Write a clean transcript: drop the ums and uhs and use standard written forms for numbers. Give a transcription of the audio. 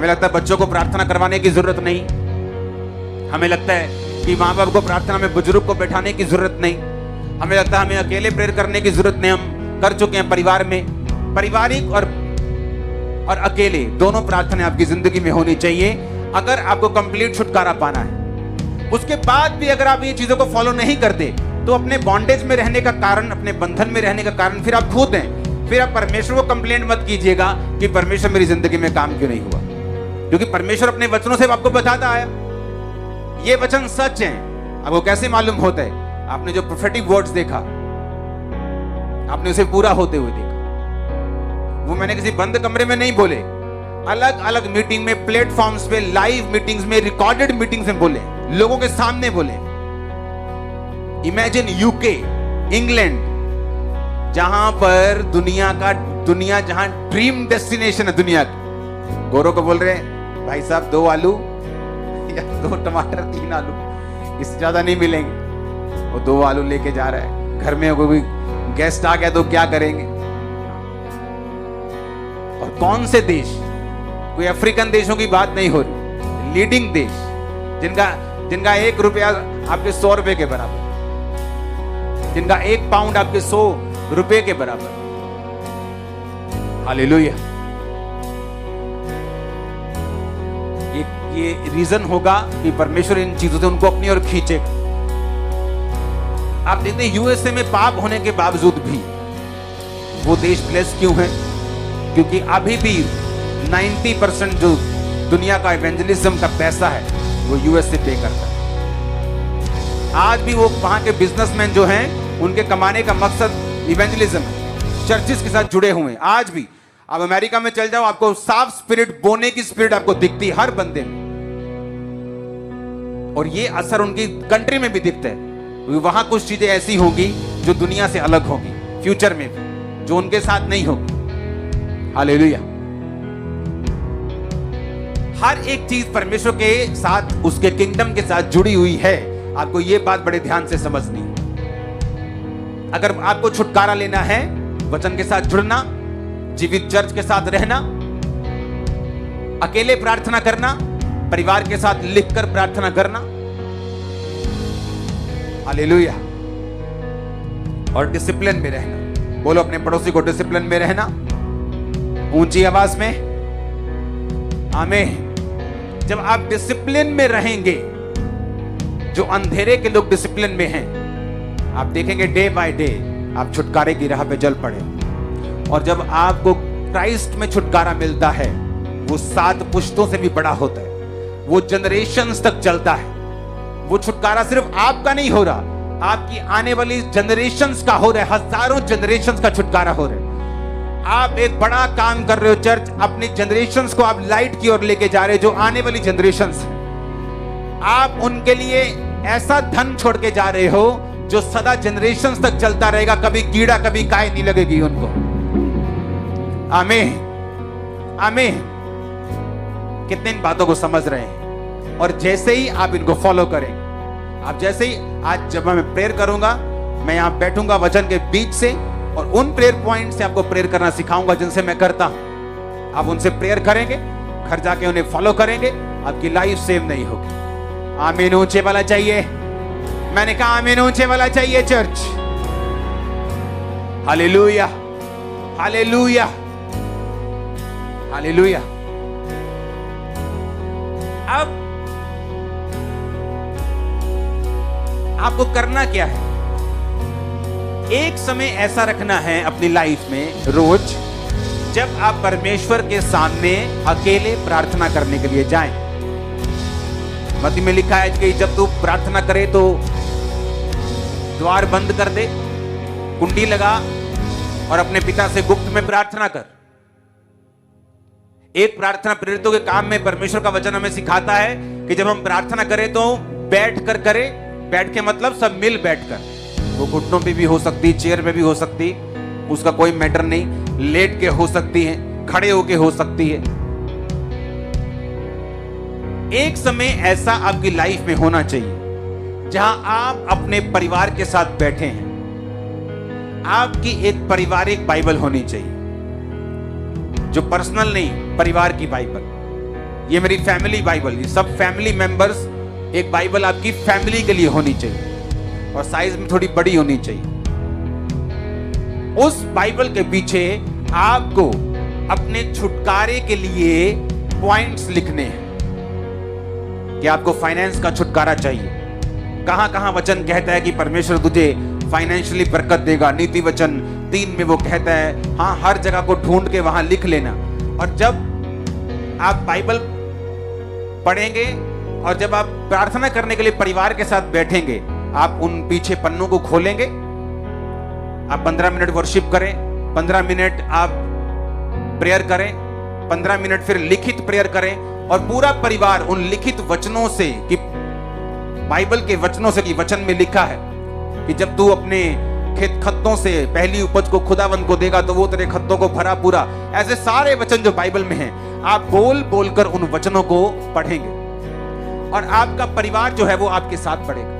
हमें लगता है बच्चों को प्रार्थना करवाने की जरूरत नहीं, हमें लगता है कि माँ बाप को प्रार्थना में बुजुर्ग को बैठाने की जरूरत नहीं, हमें लगता है हमें अकेले प्रेयर करने की जरूरत नहीं। हम कर चुके हैं परिवार में, पारिवारिक और अकेले दोनों प्रार्थना आपकी जिंदगी में होनी चाहिए अगर आपको कंप्लीट छुटकारा पाना है। उसके बाद भी अगर आप ये चीजों को फॉलो नहीं करते तो अपने बॉन्डेज में रहने का कारण, अपने बंधन में रहने का कारण फिर आप खुद हैं। फिर आप परमेश्वर को कंप्लेंट मत कीजिएगा कि परमेश्वर मेरी जिंदगी में काम क्यों नहीं हुआ, क्योंकि परमेश्वर अपने वचनों से आपको बताता आया ये वचन सच है। आपको कैसे मालूम होता है? आपने जो प्रोफेटिक वर्ड्स देखा, आपने उसे पूरा होते हुए देखा। वो मैंने किसी बंद कमरे में नहीं बोले, अलग अलग मीटिंग में, प्लेटफॉर्म्स पे, लाइव मीटिंग्स में, रिकॉर्डेड मीटिंग्स में बोले, लोगों के सामने बोले। इमेजिन यूके, इंग्लैंड, जहां पर दुनिया जहां ड्रीम डेस्टिनेशन है दुनिया की, गोरों को बोल रहे हैं भाई साहब 2 आलू या 2 टमाटर 3 आलू, इससे ज्यादा नहीं मिलेंगे। वो 2 आलू लेके जा रहा है, घर में कोई गेस्ट आ गया तो क्या करेंगे? और कौन से देश, कोई अफ्रीकन देशों की बात नहीं हो रही, लीडिंग देश जिनका 1 रुपया आपके 100 रुपए के बराबर, जिनका 1 पाउंड आपके 100 रुपए के बराबर। हालेलुया। ये रीजन होगा कि परमेश्वर इन चीजों से उनको अपनी ओर खींचेगा। आप देखते हैं यूएसए में पाप होने के बावजूद भी वो देश ब्लेस क्यों है? क्योंकि अभी भी 90% जो दुनिया का इवेंजलिज्म का पैसा है वो यूएसए पे करता है। आज भी वो वहां के बिजनेसमैन जो हैं उनके कमाने का मकसद इवेंजलिज्म है, चर्चिस के साथ जुड़े हुए हैं। आज भी आप अमेरिका में चल जाओ, आपको साफ स्पिरिट, बोने की स्पिरिट आपको दिखती है हर बंदे में, और ये असर उनकी कंट्री में भी दिखता है। वहां कुछ चीजें ऐसी होंगी जो दुनिया से अलग होगी फ्यूचर में भी, जो उनके साथ नहीं होगी। हालेलुया। हर एक चीज परमेश्वर के साथ, उसके किंगडम के साथ जुड़ी हुई है। आपको यह बात बड़े ध्यान से समझनी है। अगर आपको छुटकारा लेना है, वचन के साथ जुड़ना, जीवित चर्च के साथ रहना, अकेले प्रार्थना करना, परिवार के साथ लिखकर प्रार्थना करना, हालेलुया, और डिसिप्लिन में रहना। बोलो अपने पड़ोसी को, डिसिप्लिन में रहना, ऊंची आवाज में आमीन। जब आप डिसिप्लिन में रहेंगे, जो अंधेरे के लोग डिसिप्लिन में हैं, आप देखेंगे डे बाय डे आप छुटकारे की राह पे चल पड़े। और जब आपको क्राइस्ट में छुटकारा मिलता है, वो 7 पुश्तों से भी बड़ा होता है, वो जनरेशंस तक चलता है। वो छुटकारा सिर्फ आपका नहीं हो रहा, आपकी आने वाली जनरेशंस का हो रहा है, हजारों जनरेशंस का छुटकारा हो रहा है। आप एक बड़ा काम कर रहे हो चर्च, अपनी जनरेशंस को आप लाइट की ओर लेके जा रहे हो, जो आने वाली जनरेशंस हैं। आप उनके लिए ऐसा धन छोड़ के जा रहे हो जो सदा जनरेशंस तक चलता रहेगा, कभी कीड़ा कभी काय नहीं लगेगी उनको। आमीन, आमीन। कितने इन बातों को समझ रहे हैं? और जैसे ही आप इनको फॉलो करेंगे, आप जैसे ही, आज जब मैं प्रेयर करूंगा, मैं यहां बैठूंगा वचन के बीच से, और उन प्रेयर पॉइंट से आपको प्रेयर करना सिखाऊंगा जिनसे मैं करता हूं। आप उनसे प्रेयर करेंगे, घर जाके उन्हें फॉलो करेंगे, आपकी लाइफ सेव नहीं होगी। आमीन। ऊंचे वाला चाहिए? मैंने कहा आमीन, ऊंचे वाला चाहिए चर्च। Hallelujah, hallelujah, hallelujah. अब आपको करना क्या है? एक समय ऐसा रखना है अपनी लाइफ में रोज, जब आप परमेश्वर के सामने अकेले प्रार्थना करने के लिए जाएं। मत्ती में लिखा है कि जब तू प्रार्थना करे तो द्वार बंद कर दे, कुंडी लगा और अपने पिता से गुप्त में प्रार्थना कर। एक प्रार्थना प्रेरितों के काम में परमेश्वर का वचन हमें सिखाता है कि जब हम प्रार्थना करें तो बैठ कर करें। बैठ के मतलब सब मिल बैठकर, वो घुटनों पे भी हो सकती, चेयर पे भी हो सकती, उसका कोई मैटर नहीं। लेट के हो सकती है, खड़े होके हो सकती है। एक समय ऐसा आपकी लाइफ में होना चाहिए जहां आप अपने परिवार के साथ बैठे हैं। आपकी एक पारिवारिक बाइबल होनी चाहिए, जो पर्सनल नहीं, परिवार की बाइबल। ये मेरी फैमिली बाइबल, ये सब फैमिली मेंबर्स, एक बाइबल आपकी फैमिली के लिए होनी चाहिए और साइज में थोड़ी बड़ी होनी चाहिए। उस बाइबल के पीछे आपको अपने छुटकारे के लिए पॉइंट्स लिखने हैं कि आपको फाइनेंस का छुटकारा चाहिए। कहां कहां वचन कहता है कि परमेश्वर तुझे फाइनेंशियली बरकत देगा, नीति वचन 3 में वो कहता है। हाँ, हर जगह को ढूंढ के वहां लिख लेना। और जब आप बाइबल पढ़ेंगे और जब आप प्रार्थना करने के लिए परिवार के साथ बैठेंगे, आप उन पीछे पन्नों को खोलेंगे, आप 15 मिनट वर्शिप करें, 15 मिनट आप प्रेयर करें, 15 मिनट फिर लिखित प्रेयर करें और पूरा परिवार उन लिखित वचनों से, कि बाइबल के वचनों से, कि वचन में लिखा है कि जब तू अपने खेत खत्तों से पहली उपज को खुदावंद को देगा तो वो तेरे खत्तों को भरा पूरा। ऐसे सारे वचन जो बाइबल में हैं, आप बोल बोलकर उन वचनों को पढ़ेंगे और आपका परिवार जो है वो आपके साथ पढ़ेगा।